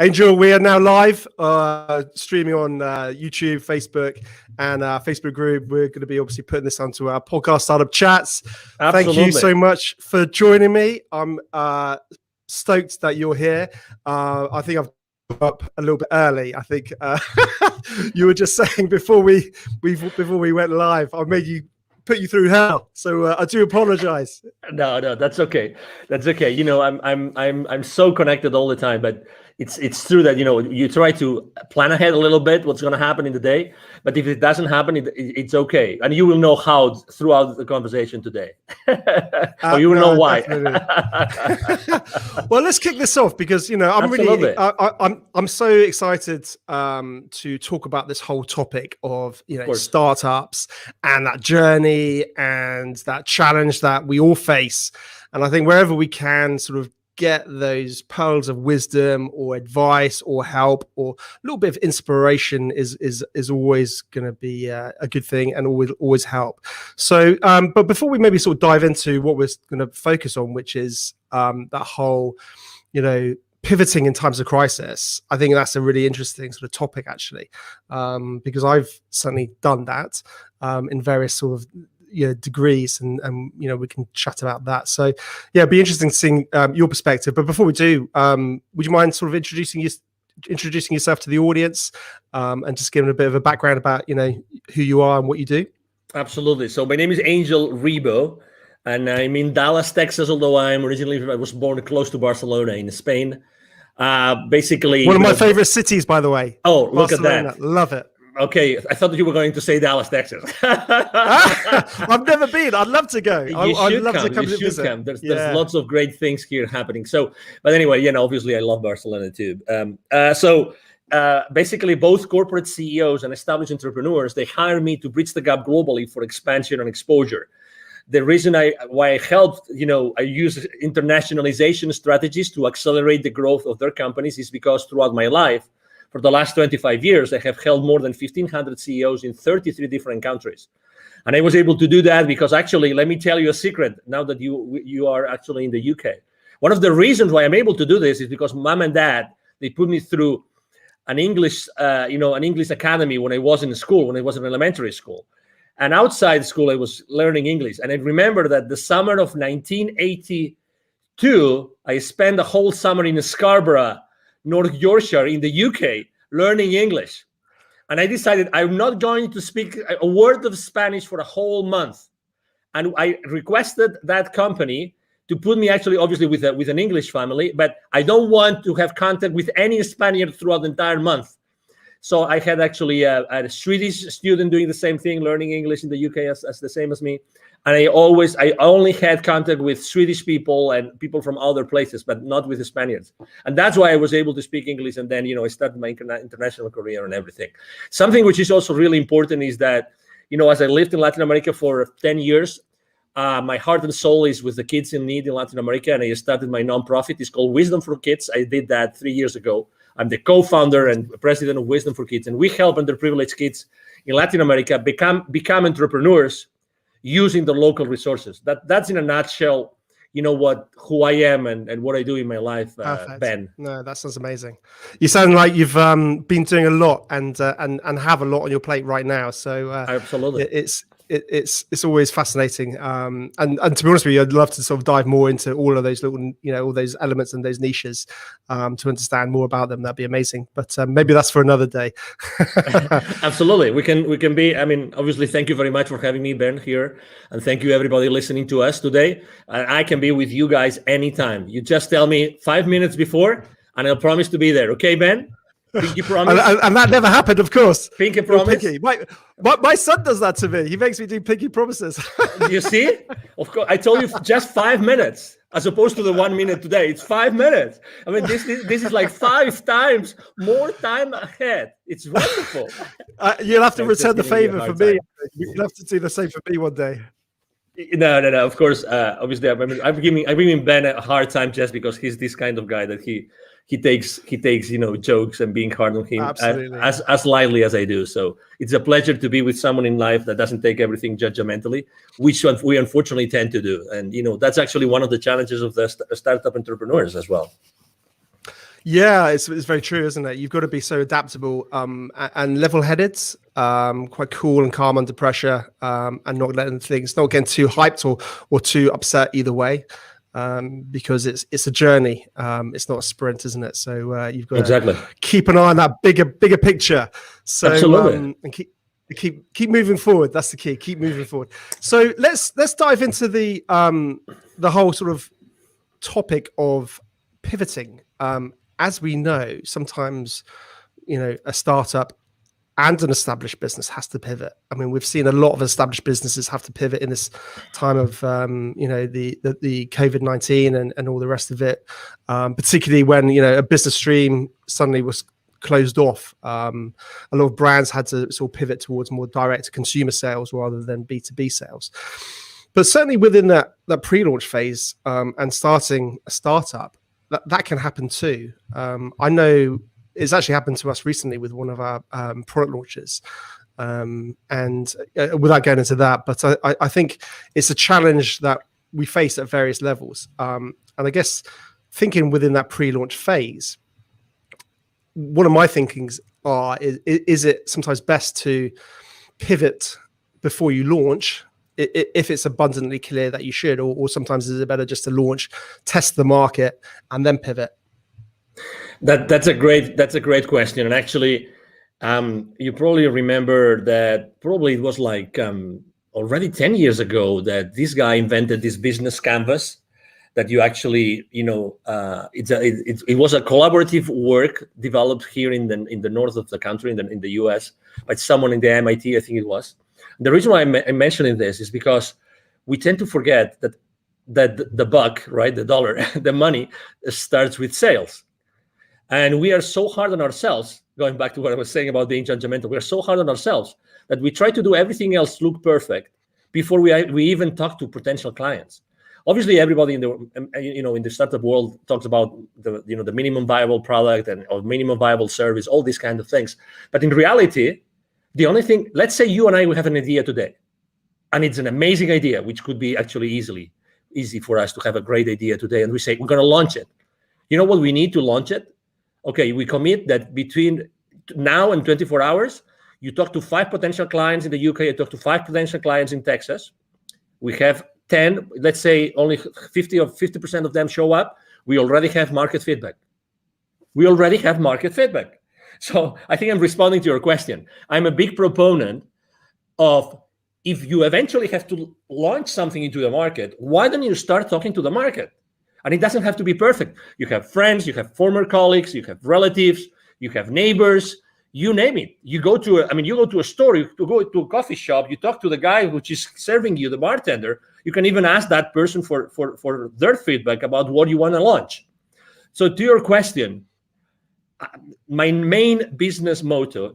Angel, we are now live, streaming on YouTube, Facebook, and our Facebook group. We're going to be obviously putting this onto our podcast Startup Chats. Absolutely. Thank you so much for joining me. I'm stoked that you're here. I think I've up a little bit early. I think you were just saying before we went live, I made you put you through hell. So I do apologize. No, that's okay. That's okay. You know, I'm so connected all the time, but it's true that, you know, you try to plan ahead a little bit what's going to happen in the day, but if it doesn't happen, it's okay, and you will know how throughout the conversation today, or you will know why. Well, let's kick this off because, you know, I'm so excited to talk about this whole topic of, you know, startups and that journey and that challenge that we all face, and I think wherever we can sort of get those pearls of wisdom or advice or help or a little bit of inspiration is always going to be a good thing and always help. So but before we maybe sort of dive into what we're going to focus on, which is that whole, you know, pivoting in times of crisis, I think that's a really interesting sort of topic actually, because I've certainly done that in various sort of degrees, and you know, we can chat about that. So yeah, it'd be interesting seeing your perspective. But before we do, would you mind sort of introducing yourself to the audience, and just giving a bit of a background about, you know, who you are and what you do? Absolutely. So my name is Angel Ribo, and I'm in Dallas, Texas, although I was born close to Barcelona in Spain. Basically one of my favorite cities, by the way. Oh, look Barcelona. at that. Love it. Okay, I thought that you were going to say Dallas, Texas. I've never been. I'd love to go. I'd love to come to visit. There's lots of great things here happening. So, but anyway, you know, obviously I love Barcelona too. Basically both corporate CEOs and established entrepreneurs, they hire me to bridge the gap globally for expansion and exposure. The reason why I helped, you know, I use internationalization strategies to accelerate the growth of their companies is because throughout my life, for the last 25 years, I have held more than 1,500 CEOs in 33 different countries. And I was able to do that because actually, let me tell you a secret now that you are actually in the UK. One of the reasons why I'm able to do this is because mom and dad, they put me through an English academy when I was in school, when I was in elementary school. And outside school, I was learning English. And I remember that the summer of 1982, I spent a whole summer in Scarborough, North Yorkshire in the UK, learning English. And I decided I'm not going to speak a word of Spanish for a whole month. And I requested that company to put me actually, obviously, with an English family, but I don't want to have contact with any Spaniard throughout the entire month. So I had actually a Swedish student doing the same thing, learning English in the UK as the same as me. And I only had contact with Swedish people and people from other places, but not with the Spaniards. And that's why I was able to speak English. And then, you know, I started my international career and everything. Something which is also really important is that, you know, as I lived in Latin America for 10 years, my heart and soul is with the kids in need in Latin America. And I started my nonprofit. It's called Wisdom for Kids. I did that 3 years ago. I'm the co-founder and president of Wisdom for Kids. And we help underprivileged kids in Latin America become entrepreneurs using the local resources. That's in a nutshell, you know, who I am and what I do in my life, Ben. No, that sounds amazing. You sound like you've been doing a lot and have a lot on your plate right now. So absolutely, it's always fascinating. And to be honest with you, I'd love to sort of dive more into all of those little, you know, all those elements and those niches to understand more about them. That'd be amazing. But maybe that's for another day. Absolutely. We can be, I mean, obviously, thank you very much for having me, Ben, here. And thank you, everybody listening to us today. I can be with you guys anytime. You just tell me 5 minutes before, and I'll promise to be there. Okay, Ben? Pinky promise. and that never happened, of course. Pinky promise. Pinky. My son does that to me. He makes me do pinky promises. You see? Of course, I told you just 5 minutes, as opposed to the 1 minute today. It's 5 minutes. I mean, this is like 5 times more time ahead. It's wonderful. You'll have to return the favor for me. You'll have to do the same for me one day. No. Of course, obviously, I'm giving Ben a hard time just because he's this kind of guy that he takes you know, jokes and being hard on him as lightly as I do. So it's a pleasure to be with someone in life that doesn't take everything judgmentally, which we unfortunately tend to do. And you know, that's actually one of the challenges of the startup entrepreneurs as well. Yeah, it's very true, isn't it? You've got to be so adaptable and level-headed, quite cool and calm under pressure, and not getting too hyped or too upset either way, because it's a journey. It's not a sprint, isn't it? So you've got to keep an eye on that bigger picture. So Absolutely. And keep moving forward. That's the key. Keep moving forward. So let's dive into the whole sort of topic of pivoting. As we know, sometimes, a startup and an established business has to pivot. I mean, we've seen a lot of established businesses have to pivot in this time of, the COVID-19 and all the rest of it, particularly when, a business stream suddenly was closed off. A lot of brands had to sort of pivot towards more direct consumer sales rather than B2B sales. But certainly within that pre-launch phase and starting a startup, that can happen too. I know it's actually happened to us recently with one of our product launches. And without going into that, but I think it's a challenge that we face at various levels. And I guess thinking within that pre-launch phase, one of my thinkings is it sometimes best to pivot before you launch, if it's abundantly clear that you should, or sometimes is it better just to launch, test the market, and then pivot? That's a great question. And actually, you probably remember that probably it was like already 10 years ago that this guy invented this business canvas that you actually, it was a collaborative work developed here in the north of the country, in the US, by someone in the MIT, I think it was. The reason why I'm mentioning this is because we tend to forget that the buck, right, the dollar, the money starts with sales. And we are so hard on ourselves, going back to what I was saying about being judgmental, we are so hard on ourselves that we try to do everything else look perfect before we even talk to potential clients. Obviously, everybody in the startup world talks about the minimum viable product or minimum viable service, all these kind of things. But in reality, the only thing, let's say you and I, we have an idea today, and it's an amazing idea, which could be actually easy for us to have a great idea today. And we say, we're going to launch it. You know what we need to launch it? Okay, we commit that between now and 24 hours, you talk to 5 potential clients in the UK, you talk to 5 potential clients in Texas. We have 10, let's say only 50% of them show up. We already have market feedback. So I think I'm responding to your question. I'm a big proponent of, if you eventually have to launch something into the market, why don't you start talking to the market? And it doesn't have to be perfect. You have friends, you have former colleagues, you have relatives, you have neighbors, you name it. You go to a store, you go to a coffee shop, you talk to the guy which is serving you, the bartender. You can even ask that person for their feedback about what you want to launch. So to your question, my main business mantra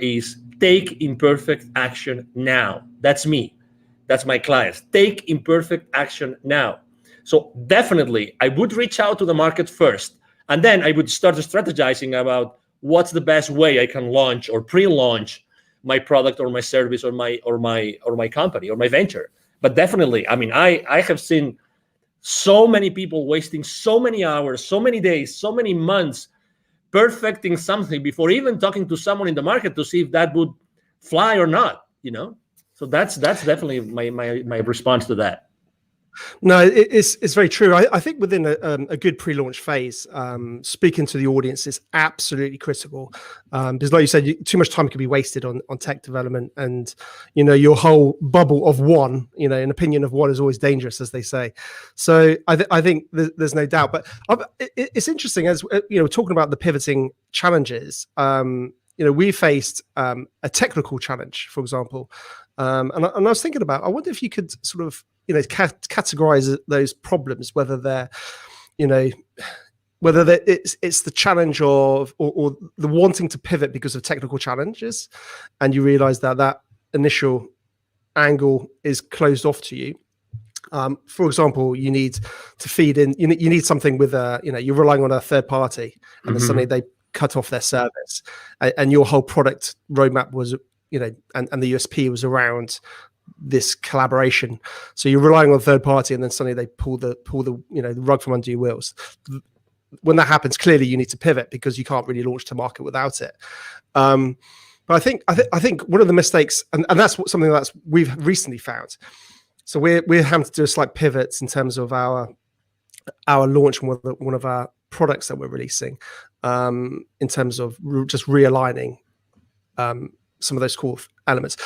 is take imperfect action now. That's me. That's my clients. Take imperfect action now. So definitely, I would reach out to the market first, and then I would start strategizing about what's the best way I can launch or pre-launch my product or my service or my company or my venture. But definitely, I mean, I have seen so many people wasting so many hours, so many days, so many months perfecting something before even talking to someone in the market to see if that would fly or not. So that's definitely my response to that. No, it's very true. I think within a good pre-launch phase, speaking to the audience is absolutely critical, because like you said, too much time can be wasted on tech development, and your whole bubble of one, an opinion of one is always dangerous, as they say. So I think there's no doubt. But it's interesting, as talking about the pivoting challenges. We faced a technical challenge, for example, and I was thinking about, I wonder if you could sort of categorize those problems, whether they're it's the challenge of or the wanting to pivot because of technical challenges, and you realize that initial angle is closed off to you. For example, you need to feed in, you need something with you're relying on a third party, and then suddenly they cut off their service, and your whole product roadmap was and the USP was around this collaboration. So you're relying on a third party, and then suddenly they pull the rug from under your wheels. when that happens, clearly you need to pivot because you can't really launch to market without it. But I think one of the mistakes, and that's something that's we've recently found. So we're having to do a slight pivots in terms of our launch, one of our products that we're releasing, in terms of just realigning some of those core elements.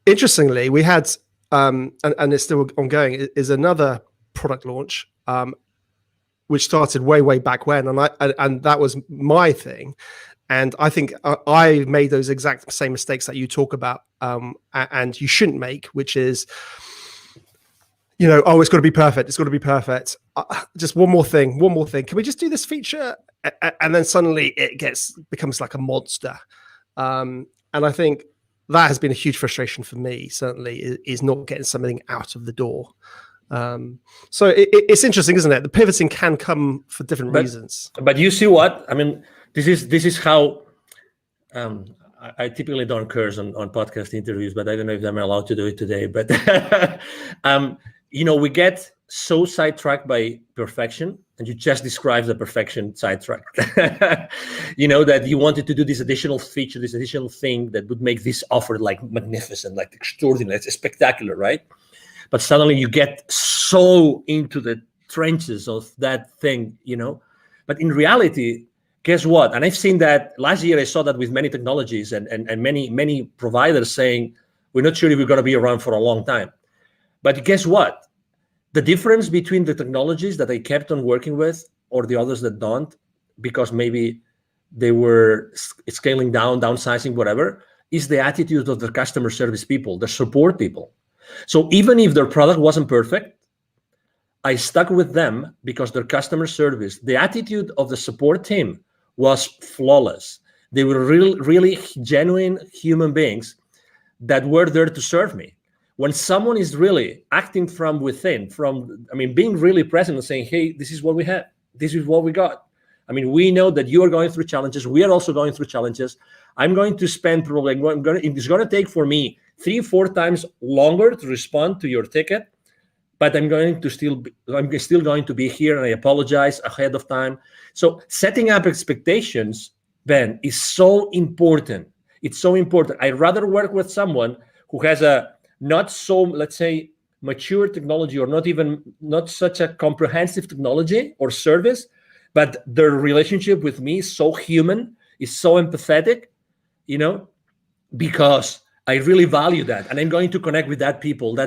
Interestingly, we had and it's still ongoing, is another product launch which started way back when, and that was my thing. And I think I made those exact same mistakes that you talk about, and you shouldn't make, which is, it's got to be perfect. It's got to be perfect. Just one more thing. Can we just do this feature? And then suddenly it becomes like a monster. And I think that has been a huge frustration for me, certainly, is not getting something out of the door. So it's interesting, isn't it? The pivoting can come for different reasons. But you see what? I mean, this is how I typically don't curse on podcast interviews, but I don't know if I'm allowed to do it today. But we get so sidetracked by perfection, and you just described the perfection sidetrack. That you wanted to do this additional feature, this additional thing that would make this offer like magnificent, like extraordinary, it's spectacular, right? But suddenly you get so into the trenches of that thing, But in reality, guess what? And I've seen that last year. I saw that with many technologies and many providers saying, we're not sure if we're going to be around for a long time. But guess what? The difference between the technologies that I kept on working with or the others that don't, because maybe they were scaling down, downsizing, whatever, is the attitude of the customer service people, the support people. So even if their product wasn't perfect, I stuck with them because their customer service, the attitude of the support team was flawless. They were really genuine human beings that were there to serve me. When someone is really acting from within, being really present and saying, hey, this is what we have. This is what we got. We know that you are going through challenges. We are also going through challenges. I'm going to spend probably, it's going to take for me 3-4 times longer to respond to your ticket, but I'm still going to be here, and I apologize ahead of time. So setting up expectations, Ben, is so important. It's so important. I'd rather work with someone who has a not so, let's say, mature technology, or not such a comprehensive technology or service, but their relationship with me is so human, is so empathetic, because I really value that, and I'm going to connect with that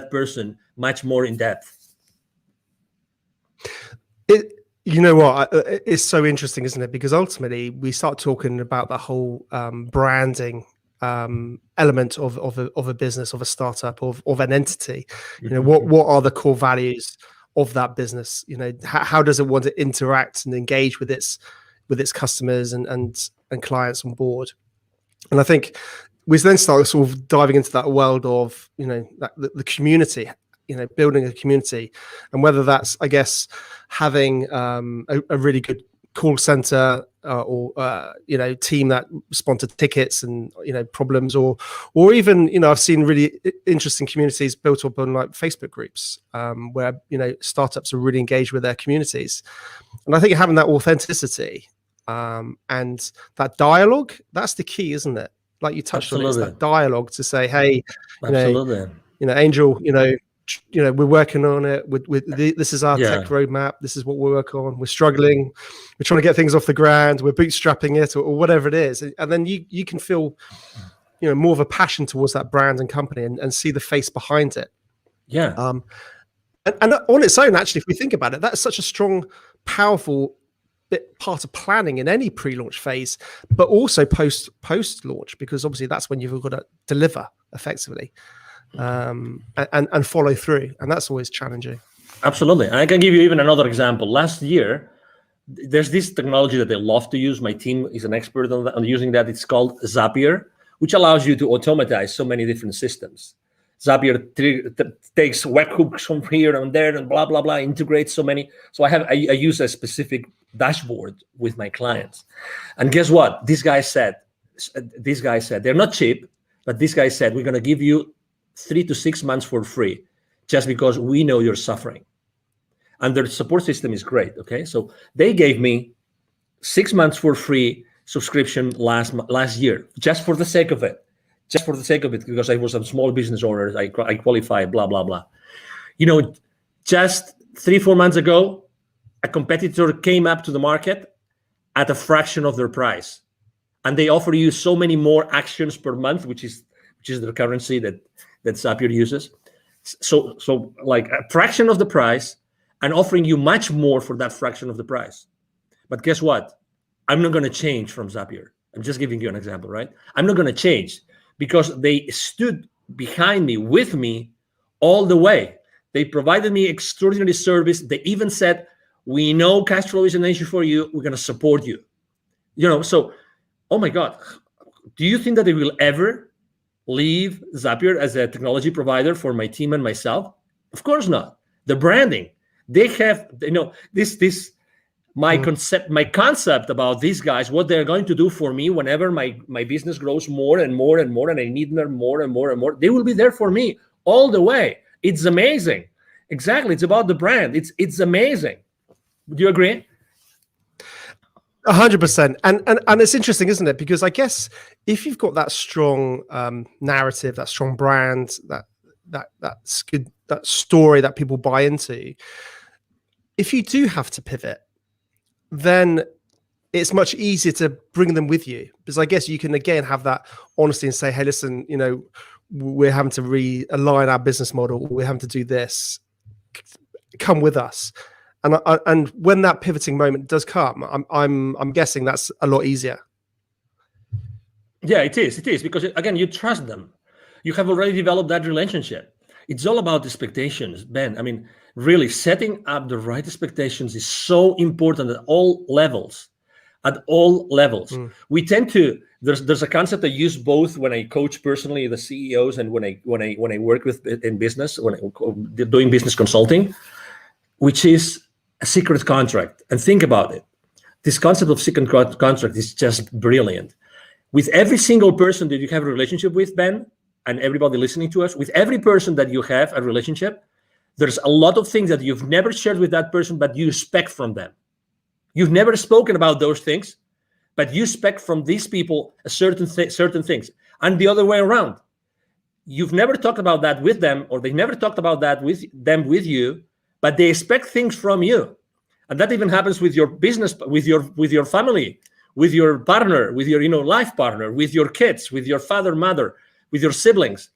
person much more in depth. It's so interesting, isn't it? Because ultimately we start talking about the whole branding element of a business, of a startup, of an entity. What are the core values of that business? How does it want to interact and engage with its customers and clients on board? And I think we then start sort of diving into that world of the community, building a community, and whether that's, I guess, having a really good call center or team that respond to tickets and problems, or even I've seen really interesting communities built up on like Facebook groups where startups are really engaged with their communities. And I think having that authenticity and that dialogue, that's the key, isn't it? Like you touched on, it's that dialogue to say, hey, Angel, we're working on it. This is our tech roadmap. This is what we're working on. We're struggling. We're trying to get things off the ground. We're bootstrapping it, or whatever it is. And then you can feel, more of a passion towards that brand and company, and see the face behind it. Yeah. And on its own, actually, if we think about it, that's such a strong, powerful part of planning in any pre-launch phase, but also post-launch, because obviously that's when you've got to deliver effectively. And follow through, and that's always challenging. Absolutely. And I can give you even another example. Last year, there's this technology that they love to use. My team is an expert on using that. It's called Zapier, which allows you to automatize so many different systems. Zapier takes webhooks from here and there and blah blah blah, integrates so many. So I use a specific dashboard with my clients, and guess what? This guy said they're not cheap, but this guy said, we're going to give you 3 to 6 months for free, just because we know you're suffering. And their support system is great. Okay, so they gave me 6 months for free subscription last year, just for the sake of it. Just for the sake of it, because I was a small business owner, I qualify, blah, blah, blah. Just 3-4 months ago, a competitor came up to the market at a fraction of their price. And they offer you so many more actions per month, which is the currency that Zapier uses. So like a fraction of the price and offering you much more for that fraction of the price. But guess what? I'm not going to change from Zapier. I'm just giving you an example, right? I'm not going to change because they stood behind me, with me all the way. They provided me extraordinary service. They even said, we know cash flow is an issue for you. We're going to support you. So, oh my God, do you think that they will ever leave Zapier as a technology provider for my team and myself? Of course not. The branding, they have, my concept about these guys, what they're going to do for me whenever my business grows more and more and more, and I need them more and more and more, they will be there for me all the way. It's amazing. Exactly. It's about the brand. It's amazing. Do you agree? 100%. And it's interesting, isn't it? Because I guess if you've got that strong narrative, that strong brand, that's good, that story that people buy into, if you do have to pivot, then it's much easier to bring them with you, because I guess you can again have that honesty and say, hey, listen, we're having to realign our business model. We're having to do this. Come with us. And when that pivoting moment does come, I'm guessing that's a lot easier. Yeah, it is because again, you trust them. You have already developed that relationship. It's all about expectations, Ben. I mean, really setting up the right expectations is so important at all levels. We tend to, there's a concept I use both when I coach personally the CEOs and when I work with in business, when I'm doing business consulting, which is a secret contract. And think about it. This concept of secret contract is just brilliant. With every single person that you have a relationship with, Ben, and everybody listening to us, with every person that you have a relationship, there's a lot of things that you've never shared with that person, but you expect from them. You've never spoken about those things, but you expect from these people a certain things. And the other way around. You've never talked about that with them, or they never talked about that with you, but they expect things from you. And that even happens with your business, with your family, with your partner, with your life partner, with your kids, with your father, mother, with your siblings.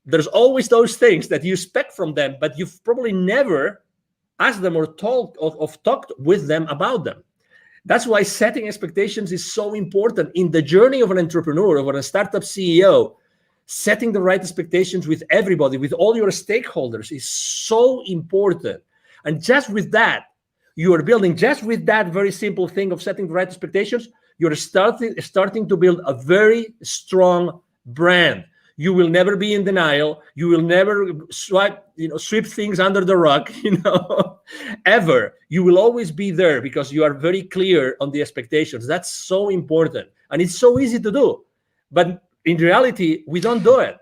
There's always those things that you expect from them, but you've probably never asked them or talked with them about them. That's why setting expectations is so important in the journey of an entrepreneur, of a startup CEO. Setting the right expectations with everybody, with all your stakeholders, is so important. And just with that, you are building, just with that very simple thing of setting the right expectations, you're starting to build a very strong brand. You will never be in denial. You will never sweep things under the rug, ever. You will always be there because you are very clear on the expectations. That's so important. And it's so easy to do. But in reality, we don't do it.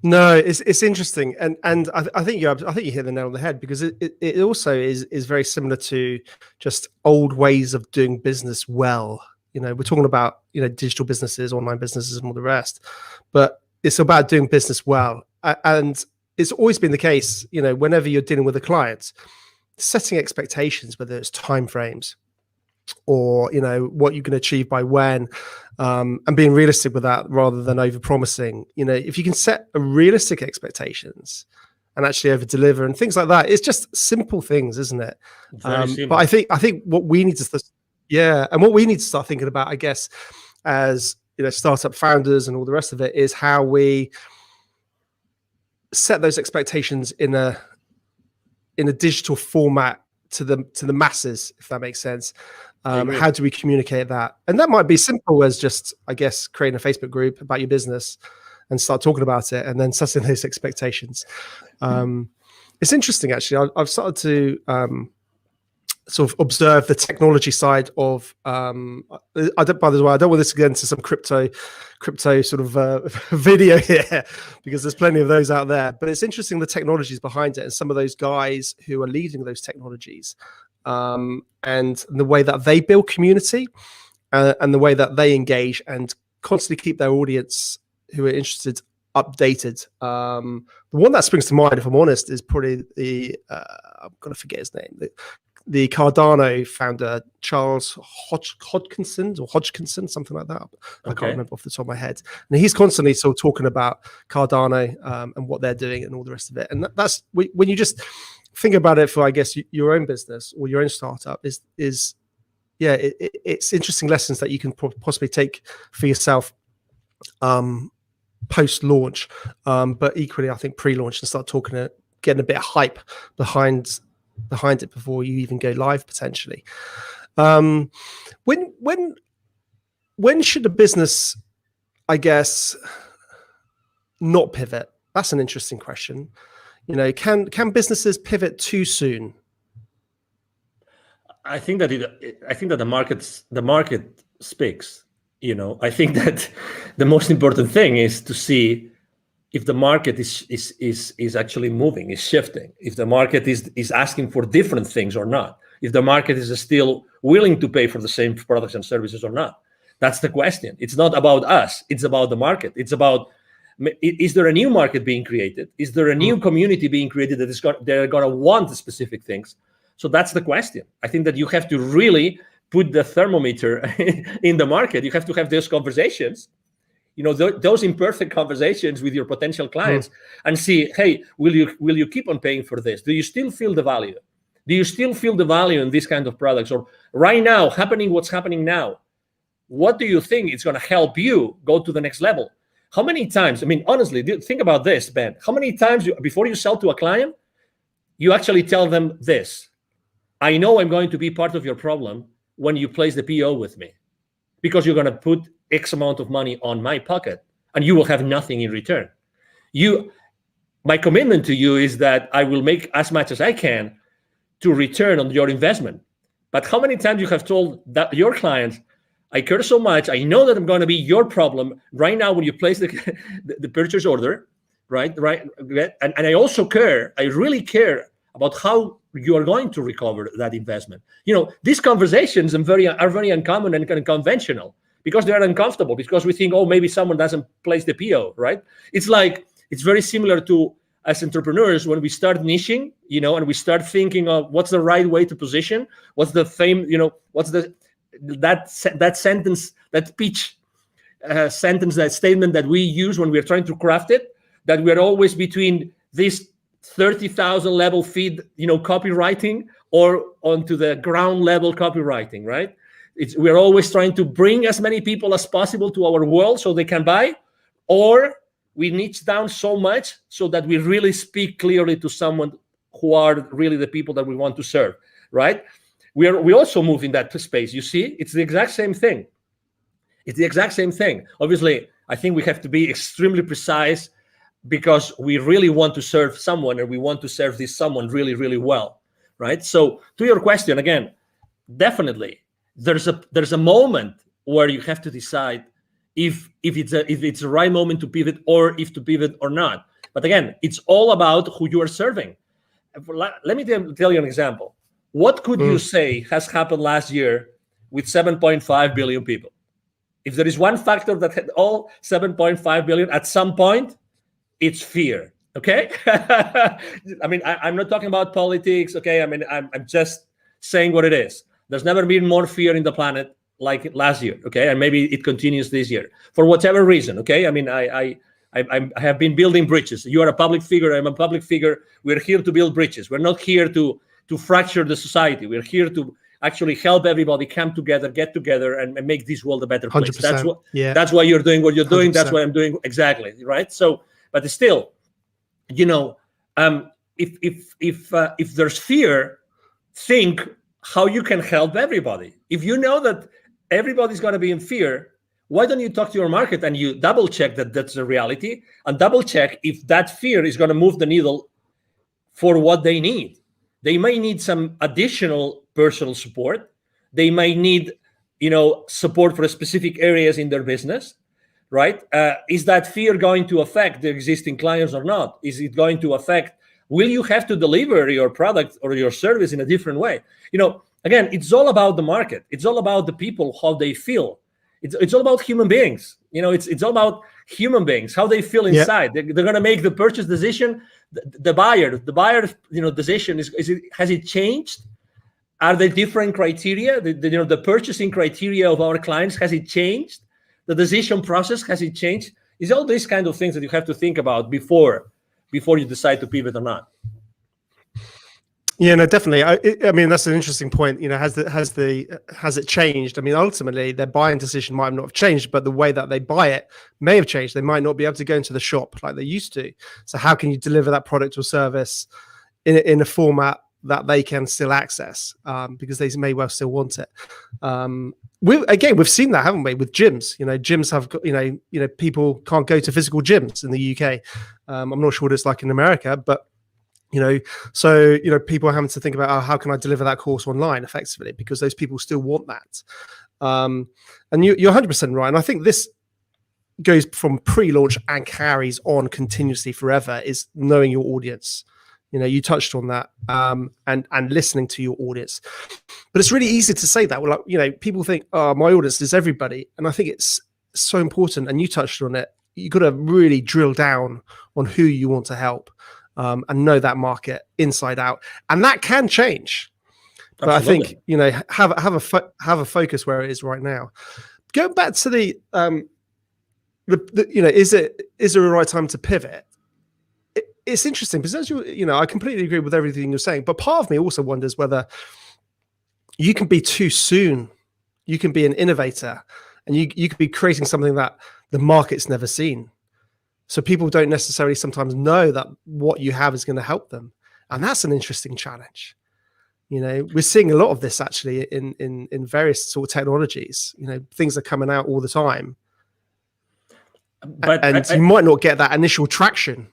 No, it's interesting, and I think you hit the nail on the head, because it also is very similar to just old ways of doing business well. We're talking about digital businesses, online businesses, and all the rest, but it's about doing business well, and it's always been the case. Whenever you're dealing with a client, setting expectations, whether it's timeframes or what you can achieve by when, and being realistic with that rather than over promising. If you can set a realistic expectations and actually over deliver and things like that, it's just simple things, isn't it? But I think what we need to what we need to start thinking about, I guess, as startup founders and all the rest of it, is how we set those expectations in a digital format to the masses, if that makes sense. How do we communicate that? And that might be simple as just, I guess, creating a Facebook group about your business and start talking about it, and then setting those expectations. It's interesting, actually. I've started to sort of observe the technology side of. By the way, I don't want this to get into some crypto sort of video here, because there's plenty of those out there. But it's interesting the technologies behind it, and some of those guys who are leading those technologies. and the way that they build community, and the way that they engage and constantly keep their audience who are interested updated. The one that springs to mind, if I'm honest, is probably the I'm gonna forget his name. The Cardano founder, Charles Hodgkinson, something like that. I can't remember off the top of my head. And he's constantly sort of talking about Cardano and what they're doing and all the rest of it. And that's when you just think about it for, I guess, your own business or your own startup it's interesting lessons that you can possibly take for yourself post-launch, but equally, I think pre-launch, and start getting a bit of hype behind it before you even go live potentially. When should a business, I guess, not pivot? That's an interesting question. Can businesses pivot too soon? I think that the market speaks. I think that the most important thing is to see if the market is actually moving, is shifting, if the market is asking for different things or not, if the market is still willing to pay for the same products and services or not. That's the question. It's not about us. It's about the market. It's about, is there a new market being created? Is there a new community being created they're going to want specific things? So that's the question. I think that you have to really put the thermometer in the market. You have to have those conversations, those imperfect conversations with your potential clients, and see, hey, will you keep on paying for this? Do you still feel the value? Do you still feel the value in these kind of products? Or right now, what's happening now, what do you think is going to help you go to the next level? How many times, honestly, think about this, Ben. How many times before you sell to a client, you actually tell them this: I know I'm going to be part of your problem when you place the PO with me, because you're going to put X amount of money on my pocket and you will have nothing in return. My commitment to you is that I will make as much as I can to return on your investment. But how many times you have told that your clients, I care so much, I know that I'm going to be your problem right now when you place the purchase order, right? And I also care, I really care about how you are going to recover that investment. These conversations are very uncommon and kind of conventional, because they are uncomfortable, because we think, oh, maybe someone doesn't place the PO, right? It's very similar to, as entrepreneurs, when we start niching, and we start thinking of what's the right way to position, what's the what's that sentence, that pitch sentence, that statement that we use when we're trying to craft it, that we're always between this 30,000 level feed, copywriting, or onto the ground level copywriting, right? We're always trying to bring as many people as possible to our world so they can buy, or we niche down so much so that we really speak clearly to someone who are really the people that we want to serve, right? We also move in that space. You see, it's the exact same thing. Obviously, I think we have to be extremely precise, because we really want to serve someone, and we want to serve this someone really, really well, right? So to your question, again, definitely there's a moment where you have to decide if it's the right moment to pivot, or if to pivot or not. But again, it's all about who you are serving. Let me tell you an example. What could you say has happened last year with 7.5 billion people? If there is one factor that had all 7.5 billion at some point, it's fear. Okay. I'm not talking about politics. Okay. I'm just saying what it is. There's never been more fear in the planet like last year. Okay. And maybe it continues this year for whatever reason. Okay. I have been building bridges. You are a public figure. I'm a public figure. We're here to build bridges. We're not here to fracture the society. We're here to actually help everybody come together, get together, and make this world a better place. That's why you're doing what you're doing. 100%. That's what I'm doing. Exactly. Right. So, but still, if there's fear, think how you can help everybody. If you know that everybody's going to be in fear, why don't you talk to your market and you double check that that's the reality, and double check if that fear is going to move the needle for what they need. They may need some additional personal support. They might need, support for specific areas in their business. Right? Is that fear going to affect the existing clients or not? Is it going to affect will you have to deliver your product or your service in a different way? Again, it's all about the market. It's all about the people, how they feel. It's all about human beings. It's all about human beings, how they feel inside. They're going to make the purchase decision. The buyer, decision has it changed? Are there different criteria? The purchasing criteria of our clients, has it changed? The decision process, has it changed? It's all these kind of things that you have to think about before you decide to pivot or not. Yeah, no, definitely. I mean, that's an interesting point. Has it changed? I mean, ultimately, their buying decision might not have changed, but the way that they buy it may have changed. They might not be able to go into the shop like they used to. So, how can you deliver that product or service in a format that they can still access? Because they may well still want it. We've seen that, haven't we, with gyms? Gyms have got, people can't go to physical gyms in the UK. I'm not sure what it's like in America, but so people are having to think about, how can I deliver that course online effectively, because those people still want that. And you're 100% right. And I think this goes from pre-launch and carries on continuously forever, is knowing your audience. You touched on that, and listening to your audience. But it's really easy to say that. Well, people think, oh, my audience is everybody. And I think it's so important. And you touched on it. You got to really drill down on who you want to help. And know that market inside out, and that can change. But absolutely. I think have a focus where it is right now. Going back to the is there a right time to pivot? It's interesting because as I completely agree with everything you're saying, but part of me also wonders whether you can be too soon. You can be an innovator, and you could be creating something that the market's never seen. So people don't necessarily sometimes know that what you have is going to help them. And that's an interesting challenge. We're seeing a lot of this actually in various sort of technologies. Things are coming out all the time. But you might not get that initial traction.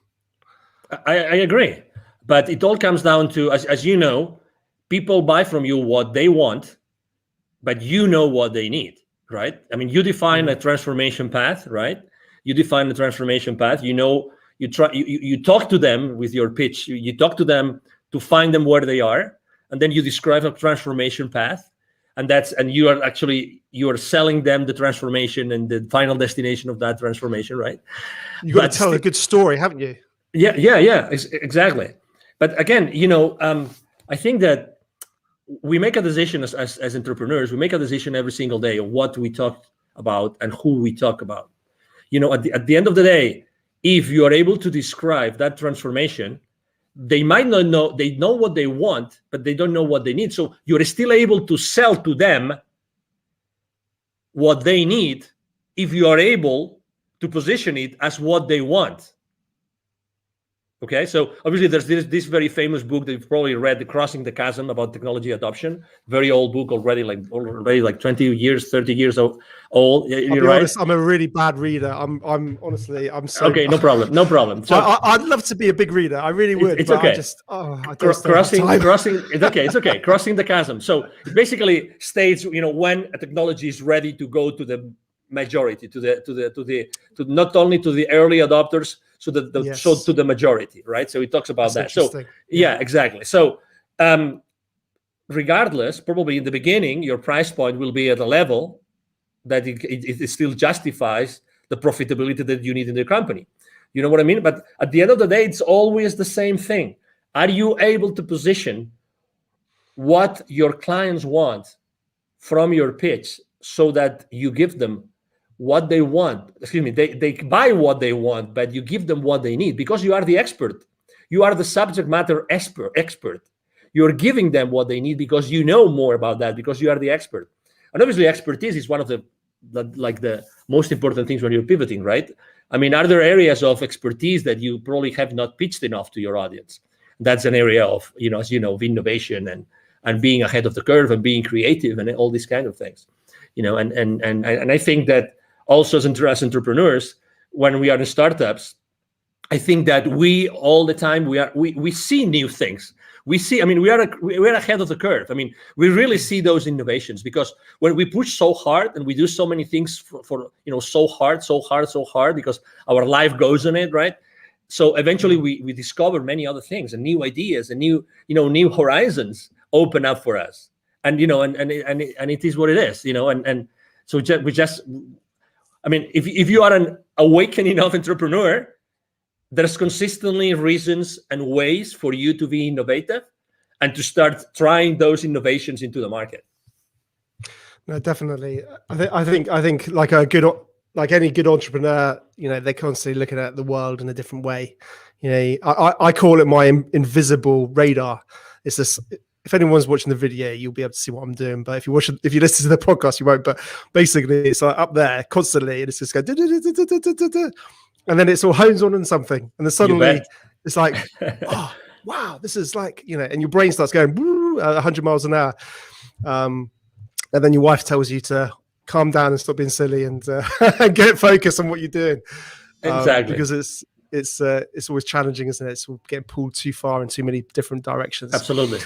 I agree. But it all comes down to, as you know, people buy from you what they want, but you know what they need, right? I mean, you define a transformation path, right? You define the transformation path. You talk to them with your pitch. You talk to them to find them where they are, and then you describe a transformation path, and you are selling them the transformation and the final destination of that transformation, right? You got to tell a good story, haven't you? Yeah, exactly. But again, I think that we make a decision as entrepreneurs. We make a decision every single day of what we talk about and who we talk about. At the end of the day, if you are able to describe that transformation, they might not know, they know what they want, but they don't know what they need. So you're still able to sell to them what they need if you are able to position it as what they want. Okay, so obviously there's this very famous book that you've probably read, The Crossing the Chasm, about technology adoption. Very old book already, like 20 years, 30 years old. You're right. Honest, I'm a really bad reader. I'm so okay. No problem. So I'd love to be a big reader. I really would. It's okay. Crossing. It's okay. Crossing the chasm. So it basically states, when a technology is ready to go to the majority, to not only to the early adopters, so to the majority, right? So it talks about that. So yeah, exactly. So regardless, probably in the beginning, your price point will be at a level that it still justifies the profitability that you need in the company. You know what I mean? But at the end of the day, it's always the same thing. Are you able to position what your clients want from your pitch so that you give them what they want? They buy what they want, but you give them what they need because you are the expert. You are the subject matter expert. You're giving them what they need because you know more about that, because you are the expert. And obviously expertise is one of the most important things when you're pivoting, right? I mean, are there areas of expertise that you probably have not pitched enough to your audience? That's an area of, as you know, of innovation and being ahead of the curve and being creative and all these kind of things, and I think that also as entrepreneurs, when we are in startups, I think that we all the time we see new things. We're ahead of the curve. I mean, we really see those innovations because when we push so hard and we do so many things for so hard, because our life goes on it, right? So eventually we discover many other things and new ideas and new horizons open up for us. And and it is what it is, and so if you are an awakening enough entrepreneur, there's consistently reasons and ways for you to be innovative and to start trying those innovations into the market. No, definitely. I think like any good entrepreneur, they're constantly looking at the world in a different way. I call it my invisible radar. It's this. If anyone's watching the video, you'll be able to see what I'm doing. But if you listen to the podcast, you won't. But basically, it's like up there constantly, and it's just going, and then it's all hones on something, and then suddenly it's like, oh wow, this is like, and your brain starts going 100 miles an hour, and then your wife tells you to calm down and stop being silly and get focused on what you're doing. Exactly, because it's always challenging, isn't it? It's getting pulled too far in too many different directions. Absolutely.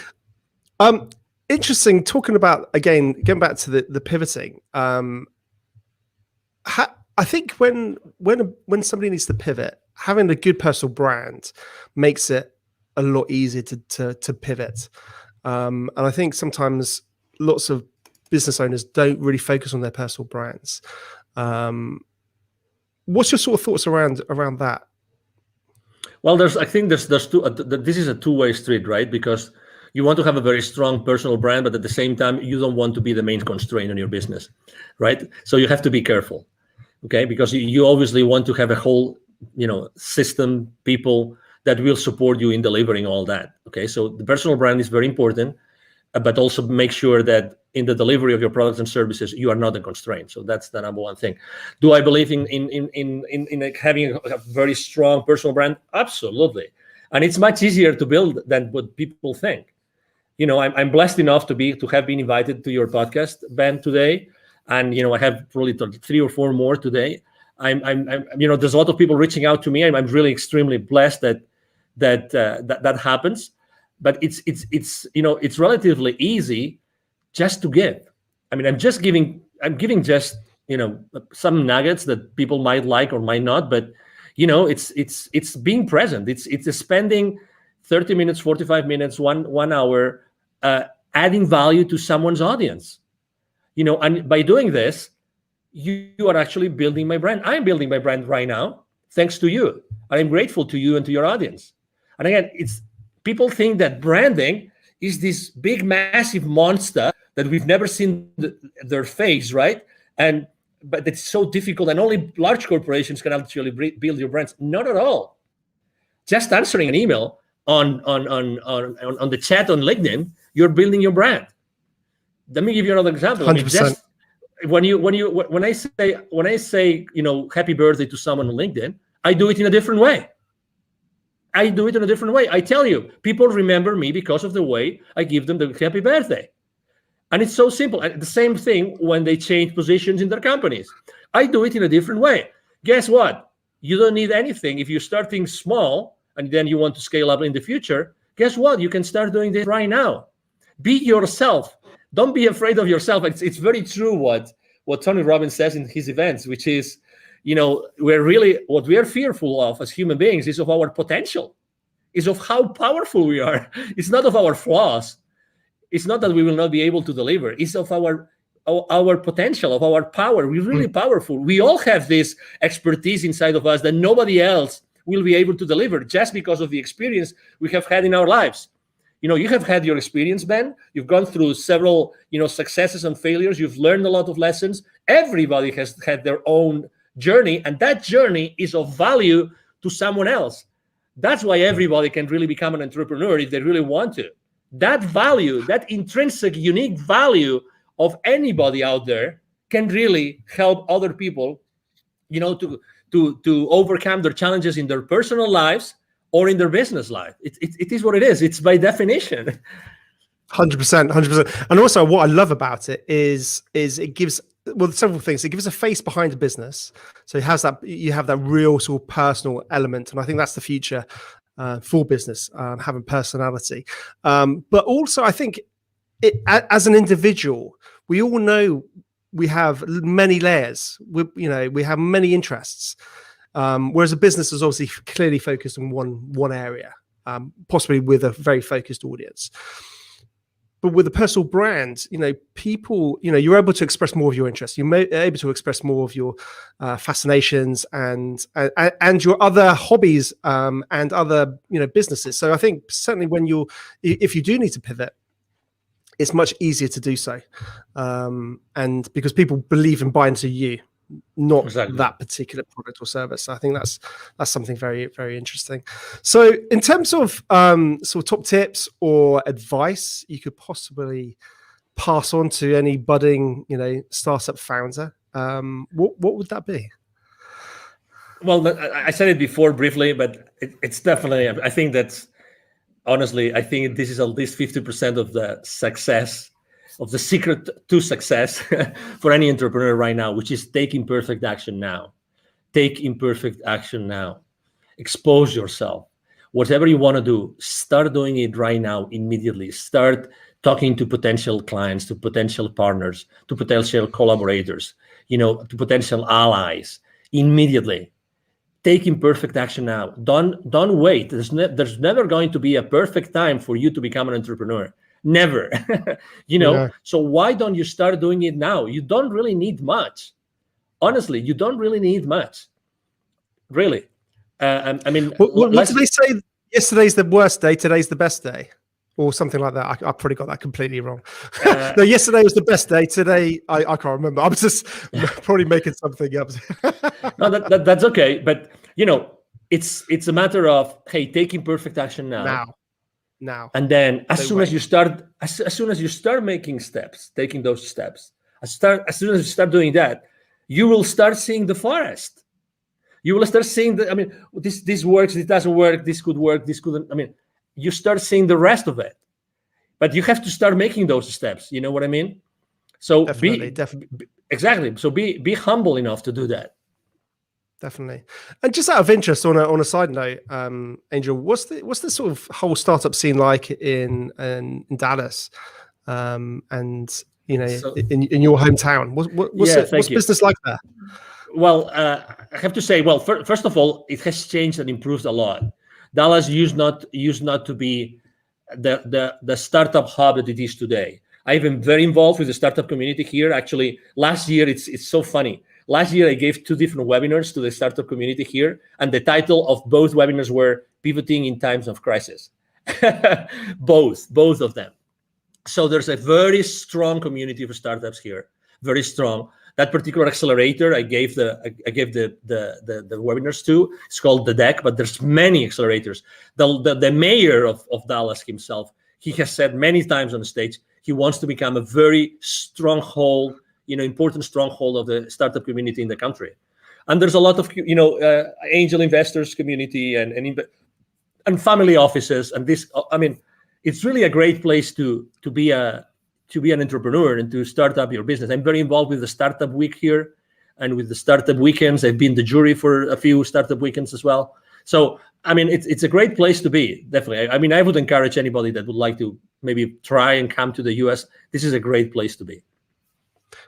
Interesting. Talking about, again, getting back to the pivoting. I think when somebody needs to pivot, having a good personal brand makes it a lot easier to pivot. And I think sometimes lots of business owners don't really focus on their personal brands. What's your sort of thoughts around that? Well, I think there's two. This is a two-way street, right? Because you want to have a very strong personal brand, but at the same time, you don't want to be the main constraint on your business, right? So you have to be careful, okay? Because you obviously want to have a whole, system, people that will support you in delivering all that, okay? So the personal brand is very important, but also make sure that in the delivery of your products and services, you are not a constraint. So that's the number one thing. Do I believe in like having a very strong personal brand? Absolutely. And it's much easier to build than what people think. I'm blessed enough to have been invited to your podcast, Ben, today, and I have probably 3 or 4 more today. I'm there's a lot of people reaching out to me. I'm really extremely blessed that happens. But it's relatively easy just to give. I'm giving just some nuggets that people might like or might not, but it's being present. It's spending 30 minutes, 45 minutes, 1 hour, adding value to someone's audience. And by doing this, you are actually building my brand. I'm building my brand right now, thanks to you. I'm grateful to you and to your audience. And again, people think that branding is this big, massive monster that we've never seen their face, right? But it's so difficult, and only large corporations can actually build your brands. Not at all. Just answering an email on the chat on LinkedIn, you're building your brand. Let me give you another example. 100%. When I say happy birthday to someone on LinkedIn, I do it in a different way. I tell you, people remember me because of the way I give them the happy birthday. And it's so simple. And the same thing when they change positions in their companies. I do it in a different way. Guess what? You don't need anything. If you're starting small and then you want to scale up in the future, guess what? You can start doing this right now. Be yourself. Don't be afraid of yourself. It's very true what Tony Robbins says in his events, which is, what we are fearful of as human beings is of our potential, is of how powerful we are. It's not of our flaws. It's not that we will not be able to deliver. It's of our potential, of our power. We're really powerful. We all have this expertise inside of us that nobody else will be able to deliver just because of the experience we have had in our lives. You have had your experience, Ben. You've gone through several, successes and failures. You've learned a lot of lessons. Everybody has had their own journey, and that journey is of value to someone else. That's why everybody can really become an entrepreneur if they really want to. That value, that intrinsic, unique value of anybody out there can really help other people, to overcome their challenges in their personal lives or in their business life. It is what it is. It's by definition. 100%. And also what I love about it is it gives, several things. It gives a face behind the business. So it has you have that real sort of personal element. And I think that's the future for business, having personality. But also I think as an individual, we all know we have many layers. We have many interests. Whereas a business is obviously clearly focused on one area, possibly with a very focused audience. But with a personal brand, people, you're able to express more of your interests. You're able to express more of your fascinations and your other hobbies and other, businesses. So I think certainly if you do need to pivot, it's much easier to do so, and because people believe and buy into you, not that particular product or service. I think that's something very, very interesting. So in terms of sort of top tips or advice you could possibly pass on to any budding, startup founder, what would that be? Well, I said it before briefly, but it's definitely, I think that's, honestly, I think this is at least 50% of the success, of the secret to success for any entrepreneur right now, which is take imperfect action now. Take imperfect action now. Expose yourself. Whatever you want to do, start doing it right now, immediately. Start talking to potential clients, to potential partners, to potential collaborators, to potential allies, immediately. Take imperfect action now. Don't wait. There's never going to be a perfect time for you to become an entrepreneur. Never. Yeah. So why don't you start doing it now? You don't really need much. Honestly, you don't really need much. Really. I mean, what did they say? Yesterday's the worst day, today's the best day, or something like that. I probably got that completely wrong. No, yesterday was the best day. Today, I can't remember. I'm just probably making something up. No, that's okay. But it's a matter of, hey, take imperfect action now. And then as soon as you start making steps, taking those steps, as soon as you start doing that, you will start seeing the forest. You will start seeing this works, it doesn't work, this could work, this couldn't. You start seeing the rest of it. But you have to start making those steps. You know what I mean? So definitely. Exactly. So be humble enough to do that. Definitely. And just out of interest, on a side note, Angel, what's the sort of whole startup scene like in Dallas, and in your hometown? What's business like there? Well, I have to say, first of all, it has changed and improved a lot. Dallas used not to be the startup hub that it is today. I've been very involved with the startup community here. Actually, last year, it's so funny. Last year, I gave 2 different webinars to the startup community here, and the title of both webinars were Pivoting in Times of Crisis. both of them. So there's a very strong community for startups here, very strong. That particular accelerator I gave the webinars to, it's called The Deck, but there's many accelerators. The mayor of Dallas himself, he has said many times on the stage, he wants to become a very stronghold, important stronghold of the startup community in the country. And there's a lot of, angel investors community and family offices. And this, it's really a great place to be an entrepreneur and to start up your business. I'm very involved with the Startup Week here and with the Startup Weekends. I've been the jury for a few Startup Weekends as well. So, it's a great place to be, definitely. I would encourage anybody that would like to maybe try and come to the US. This is a great place to be.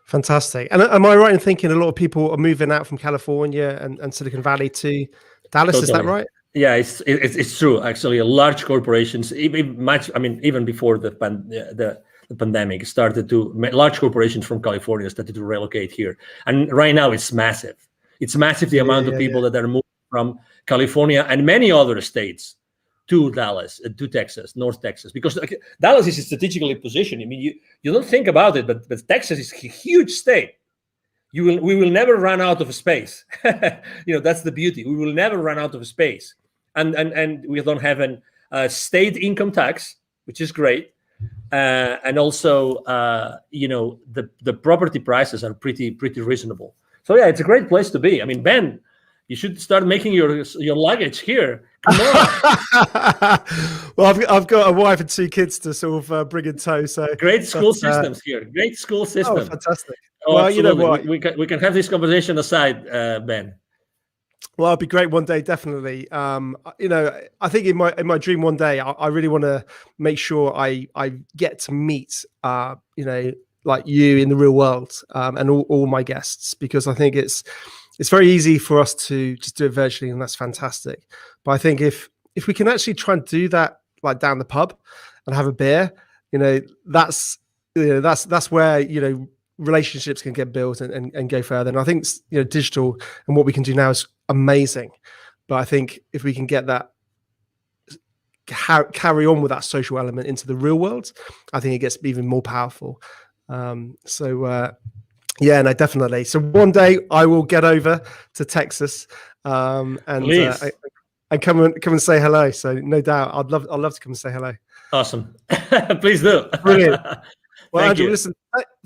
Fantastic. And am I right in thinking a lot of people are moving out from California and Silicon Valley to Dallas? Totally. Is that right? Yeah, it's true. Actually, large corporations, even before the pandemic started large corporations from California started to relocate here. And right now it's massive. It's massive, the amount of people that are moving from California and many other states to Dallas, to Texas, North Texas, because Dallas is strategically positioned. You don't think about it, but Texas is a huge state. We will never run out of space. That's the beauty. We will never run out of space. And we don't have a state income tax, which is great. And also, the property prices are pretty reasonable. So yeah, it's a great place to be. Ben, you should start making your luggage here. Come on. Well, I've got a wife and 2 kids to sort of bring in tow. So great school systems here. Great school system. Oh, fantastic. Well, absolutely. You know what? We can have this conversation aside, Ben. Well, it'd be great one day, definitely. I think in my dream one day, I really want to make sure I get to meet, like you in the real world, and all my guests, because I think it's it's very easy for us to just do it virtually, and that's fantastic. But I think if we can actually try and do that, like down the pub and have a beer, that's where, relationships can get built and go further. And I think, digital and what we can do now is amazing. But I think if we can get that, carry on with that social element into the real world, I think it gets even more powerful. Yeah, no, definitely. So one day I will get over to Texas, and come and say hello. So no doubt, I'd love to come and say hello. Awesome. Please do. Brilliant. Well, Angel, listen,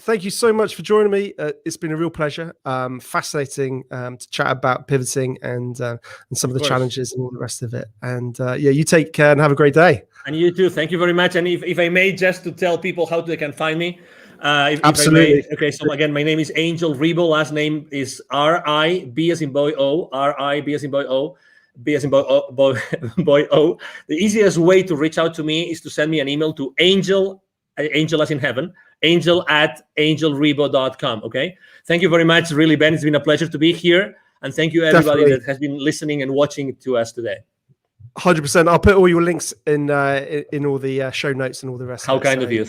thank you so much for joining me. It's been a real pleasure. Fascinating to chat about pivoting and some of the challenges and all the rest of it. And you take care and have a great day. And you too. Thank you very much. And if I may, just to tell people how they can find me. Absolutely. Okay, so again, my name is Angel Ribo. Last name is R-I-B as in boy O, R-I-B as in boy O, B as in boy O. The easiest way to reach out to me is to send me an email to angel as in heaven, angel@angelribo.com. Okay. Thank you very much. Really, Ben, it's been a pleasure to be here. And thank you everybody that has been listening and watching to us today. 100%. I'll put all your links in all the show notes and all the rest. How kind of you.